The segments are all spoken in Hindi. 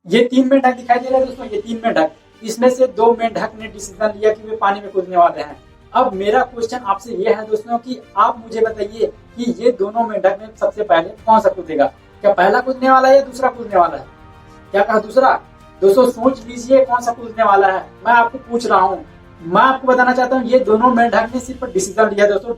ये 3 मेंढक दिखाई दे रहे हैं दोस्तों, ये 3 मेंढक, इसमें से 2 मेंढक ने डिसीजन लिया कि वे पानी में कूदने वाले हैं। अब मेरा क्वेश्चन आपसे ये है दोस्तों कि आप मुझे बताइए कि ये दोनों मेंढक में सबसे पहले कौन सा कूदेगा? क्या पहला कूदने वाला है या दूसरा कूदने वाला है? क्या कहा दूसरा? दोस्तों सोच लीजिए कौन सा कूदने वाला है, मैं आपको पूछ रहा हूँ। मैं आपको बताना चाहता हूँ ये दोनों मेंढक ने सिर्फ डिसीजन लिया दोस्तों,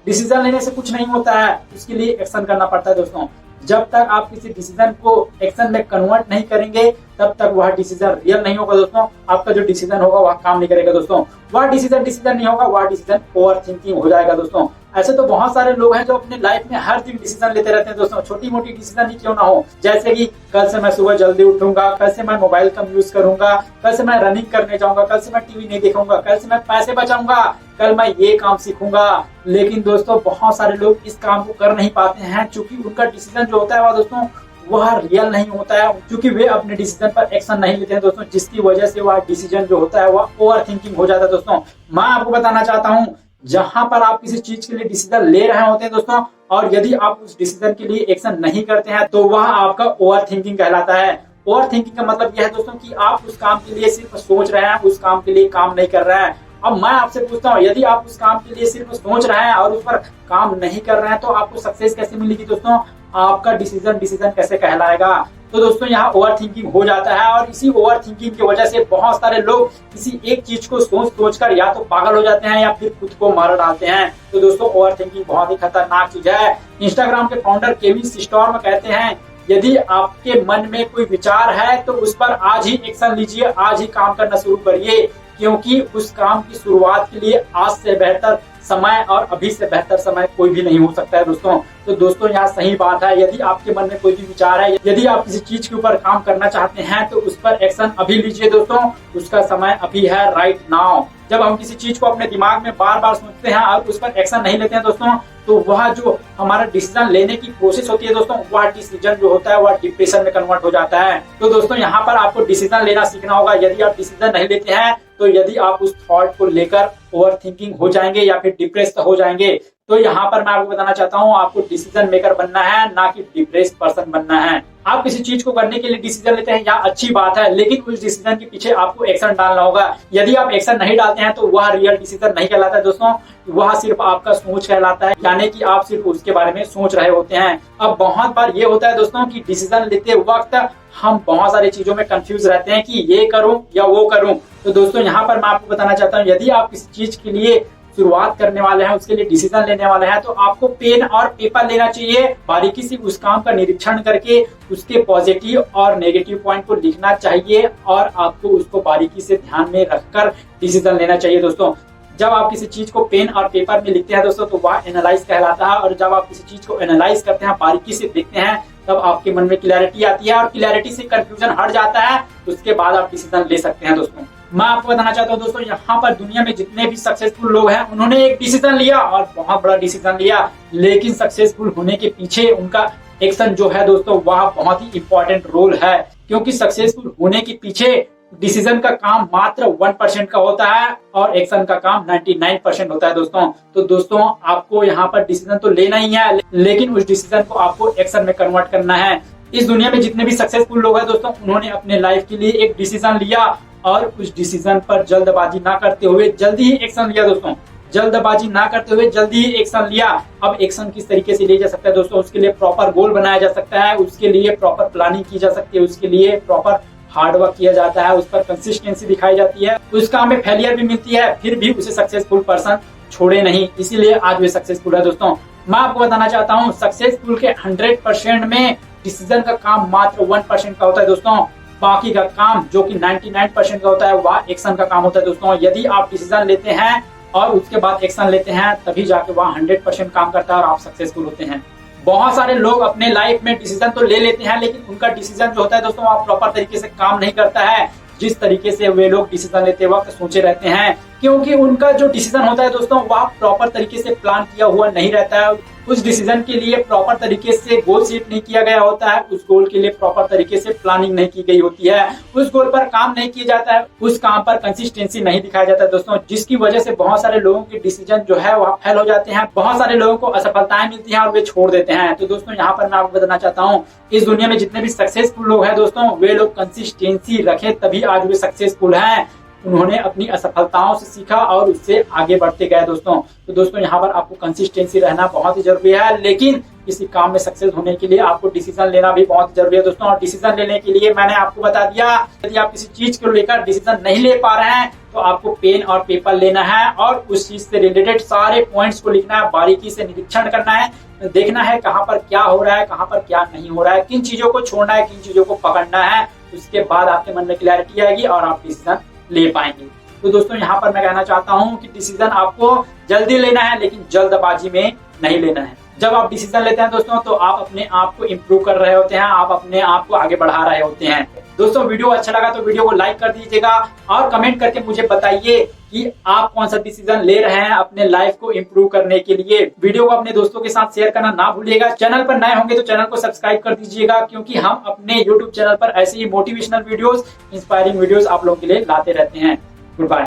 डिसीजन लेने से कुछ नहीं होता है, उसके लिए एक्शन करना पड़ता है दोस्तों। जब तक आप किसी डिसीजन को एक्शन में कन्वर्ट नहीं करेंगे तब तक वह डिसीजन रियल नहीं होगा दोस्तों। आपका जो डिसीजन होगा वह काम नहीं करेगा दोस्तों, वह डिसीजन नहीं होगा, वह डिसीजन ओवर थिंकिंग हो जाएगा दोस्तों। ऐसे तो बहुत सारे लोग हैं जो अपने लाइफ में हर दिन डिसीजन लेते रहते हैं दोस्तों, छोटी मोटी डिसीजन ही क्यों ना हो, जैसे कि कल से मैं सुबह जल्दी उठूंगा, कल से मैं मोबाइल कम यूज करूंगा, कल से मैं रनिंग करने जाऊंगा, कल से मैं टीवी नहीं देखूंगा, कल से मैं पैसे बचाऊंगा, कल मैं ये काम सीखूंगा। लेकिन दोस्तों बहुत सारे लोग इस काम को कर नहीं पाते हैं क्योंकि उनका डिसीजन जो होता है वह दोस्तों वह रियल नहीं होता है, क्योंकि वे अपने डिसीजन पर एक्शन नहीं लेते हैं दोस्तों, जिसकी वजह से वह डिसीजन जो होता है वह ओवर थिंकिंग हो जाता है दोस्तों। मैं आपको बताना चाहता हूँ जहां पर आप किसी चीज के लिए डिसीजन ले रहे होते हैं दोस्तों और यदि आप उस डिसीजन के लिए एक्शन नहीं करते हैं तो वह आपका ओवर थिंकिंग कहलाता है। ओवर थिंकिंग का मतलब यह है दोस्तों कि आप उस काम के लिए सिर्फ सोच रहे हैं, उस काम के लिए काम नहीं कर रहे हैं। अब मैं आपसे पूछता हूँ यदि आप उस काम के लिए सिर्फ सोच रहे हैं और उस पर काम नहीं कर रहे हैं तो आपको सक्सेस कैसे मिलेगी दोस्तों? आपका डिसीजन कैसे कहलाएगा? तो दोस्तों यहाँ ओवर थिंकिंग हो जाता है और इसी ओवर थिंकिंग की वजह से बहुत सारे लोग किसी एक चीज को सोच कर या तो पागल हो जाते हैं या फिर खुद को मार डालते हैं। तो दोस्तों ओवर थिंकिंग बहुत ही खतरनाक चीज है। इंस्टाग्राम के फाउंडर केविन सिस्टॉर्म कहते हैं यदि आपके मन में कोई विचार है तो उस पर आज ही एक्शन लीजिए, आज ही काम करना शुरू करिए, क्योंकि उस काम की शुरुआत के लिए आज से बेहतर समय और अभी से बेहतर समय कोई भी नहीं हो सकता है दोस्तों। तो दोस्तों यहाँ सही बात है, यदि आपके मन में कोई भी विचार है, यदि आप किसी चीज के ऊपर काम करना चाहते हैं तो उस पर एक्शन अभी लीजिए दोस्तों, उसका समय अभी है, राइट नाउ। जब हम किसी चीज को अपने दिमाग में बार बार सोचते हैं और उस पर एक्शन नहीं लेते हैं दोस्तों तो वह जो हमारा डिसीजन लेने की प्रोसेस होती है दोस्तों वह डिसीजन जो होता है वह डिप्रेशन में कन्वर्ट हो जाता है। तो दोस्तों यहाँ पर आपको डिसीजन लेना सीखना होगा। यदि आप डिसीजन नहीं लेते हैं तो यदि आप उस थॉट को लेकर ओवर थिंकिंग हो जाएंगे या फिर डिप्रेस हो जाएंगे। तो यहाँ पर मैं आपको बताना चाहता हूँ आपको डिसीजन मेकर बनना है, ना कि डिप्रेस पर्सन बनना है। आप किसी चीज को करने के लिए डिसीजन लेते हैं यहाँ अच्छी बात है, लेकिन उस डिसीजन के पीछे आपको एक्शन डालना होगा। यदि आप एक्शन नहीं डालते हैं तो वह रियल डिसीजन नहीं कहलाता है दोस्तों, वह सिर्फ आपका सोच कहलाता है, यानी कि आप सिर्फ उसके बारे में सोच रहे होते हैं। अब बहुत बार ये होता है दोस्तों कि डिसीजन लेते वक्त हम बहुत सारी चीजों में कंफ्यूज रहते हैं कि ये करूं या वो करूं। तो दोस्तों यहाँ पर मैं आपको बताना चाहता हूँ यदि आप किसी चीज के लिए शुरुआत करने वाले हैं, उसके लिए डिसीजन लेने वाले हैं तो आपको पेन और पेपर लेना चाहिए, बारीकी से उस काम का निरीक्षण करके उसके पॉजिटिव और नेगेटिव पॉइंट को लिखना चाहिए और आपको उसको बारीकी से ध्यान में रखकर डिसीजन लेना चाहिए दोस्तों। जब आप किसी चीज को पेन और पेपर में लिखते हैं दोस्तों तो वह एनालाइज कहलाता है, और जब आप किसी चीज को एनालाइज करते हैं, बारीकी से देखते हैं, तब आपके मन में क्लैरिटी आती है और क्लैरिटी से कंफ्यूजन हट जाता है, उसके बाद आप डिसीजन ले सकते हैं दोस्तों। मैं आपको बताना चाहता हूँ दोस्तों यहाँ पर दुनिया में जितने भी सक्सेसफुल लोग हैं उन्होंने एक डिसीजन लिया और बहुत बड़ा डिसीजन लिया, लेकिन सक्सेसफुल होने के पीछे उनका एक्शन जो है दोस्तों वह बहुत ही इंपॉर्टेंट रोल है, क्योंकि सक्सेसफुल होने के पीछे डिसीजन का काम मात्र 1% का होता है और एक्शन का काम 99% होता है दोस्तों। तो दोस्तों आपको यहाँ पर डिसीजन तो लेना ही है, लेकिन उस डिसीजन को आपको एक्शन में कन्वर्ट करना है। इस दुनिया में जितने भी सक्सेसफुल लोग हैं दोस्तों उन्होंने अपने लाइफ के लिए एक डिसीजन लिया और उस डिसीजन पर जल्दबाजी ना करते हुए जल्दी ही एक्शन लिया दोस्तों, जल्दबाजी ना करते हुए जल्दी ही एक्शन लिया। अब एक्शन किस तरीके से लिया जा सकता है दोस्तों? उसके लिए प्रॉपर गोल बनाया जा सकता है, उसके लिए प्रॉपर प्लानिंग की जा सकती है, उसके लिए प्रॉपर हार्डवर्क किया जाता है, उस पर कंसिस्टेंसी दिखाई जाती है, उस काम में फेलियर भी मिलती है, फिर भी उसे सक्सेसफुल पर्सन छोड़े नहीं, इसीलिए आज वे सक्सेसफुल है दोस्तों। मैं आपको बताना चाहता हूँ सक्सेसफुल के 100% में डिसीजन का काम मात्र 1% का होता है दोस्तों, बाकी का काम जो कि 99% का होता है वह एक्शन का काम होता है दोस्तों। यदि आप डिसीजन लेते हैं और उसके बाद एक्शन लेते हैं तभी जाके वह 100% काम करता है और आप सक्सेसफुल होते हैं। बहुत सारे लोग अपने लाइफ में डिसीजन तो ले लेते हैं लेकिन उनका डिसीजन जो होता है दोस्तों वह प्रॉपर तरीके से काम नहीं करता है। जिस तरीके से वे लोग डिसीजन लेते वक्त सोचे रहते हैं क्योंकि उनका जो डिसीजन होता है दोस्तों वह प्रॉपर तरीके से प्लान किया हुआ नहीं रहता है। उस डिसीजन के लिए प्रॉपर तरीके से गोल सेट नहीं किया गया होता है, उस गोल के लिए प्रॉपर तरीके से प्लानिंग नहीं की गई होती है, उस गोल पर काम नहीं किया जाता है, उस काम पर कंसिस्टेंसी नहीं दिखाया जाता है दोस्तों, जिसकी वजह से बहुत सारे लोगों के डिसीजन जो है वह फेल हो जाते हैं, बहुत सारे लोगों को असफलताएं मिलती हैं और वे छोड़ देते हैं। तो दोस्तों यहाँ पर मैं आपको बताना चाहता हूँ, इस दुनिया में जितने भी सक्सेसफुल लोग हैं दोस्तों, वे लोग कंसिस्टेंसी रखे तभी आज वे सक्सेसफुल हैं। उन्होंने अपनी असफलताओं से सीखा और उससे आगे बढ़ते गए दोस्तों। तो दोस्तों यहाँ पर आपको कंसिस्टेंसी रहना बहुत ही जरूरी है, लेकिन किसी काम में सक्सेस होने के लिए आपको डिसीजन लेना भी बहुत जरूरी है दोस्तों। और डिसीजन लेने के लिए मैंने आपको बता दिया, यदि आप किसी चीज को लेकर डिसीजन नहीं ले पा रहे हैं तो आपको पेन और पेपर लेना है और उस चीज से रिलेटेड सारे पॉइंट्स को लिखना है, बारीकी से निरीक्षण करना है, देखना है कहाँ पर क्या हो रहा है, कहाँ पर क्या नहीं हो रहा है, किन चीजों को छोड़ना है, किन चीजों को पकड़ना है। उसके बाद आपके मन में क्लैरिटी आएगी और आप डिसीजन ले पाएंगे। तो दोस्तों यहाँ पर मैं कहना चाहता हूँ कि डिसीजन आपको जल्दी लेना है, लेकिन जल्दबाजी में नहीं लेना है। जब आप डिसीजन लेते हैं दोस्तों तो आप अपने आप को इम्प्रूव कर रहे होते हैं, आप अपने आप को आगे बढ़ा रहे होते हैं। दोस्तों वीडियो अच्छा लगा तो वीडियो को लाइक कर दीजिएगा और कमेंट करके मुझे बताइए कि आप कौन सा डिसीजन ले रहे हैं अपने लाइफ को इम्प्रूव करने के लिए। वीडियो को अपने दोस्तों के साथ शेयर करना ना भूलिएगा। चैनल पर नए होंगे तो चैनल को सब्सक्राइब कर दीजिएगा, क्योंकि हम अपने यूट्यूब चैनल पर ऐसे ही मोटिवेशनल वीडियोस, इंस्पायरिंग वीडियोस आप लोगों के लिए लाते रहते हैं। Good bye.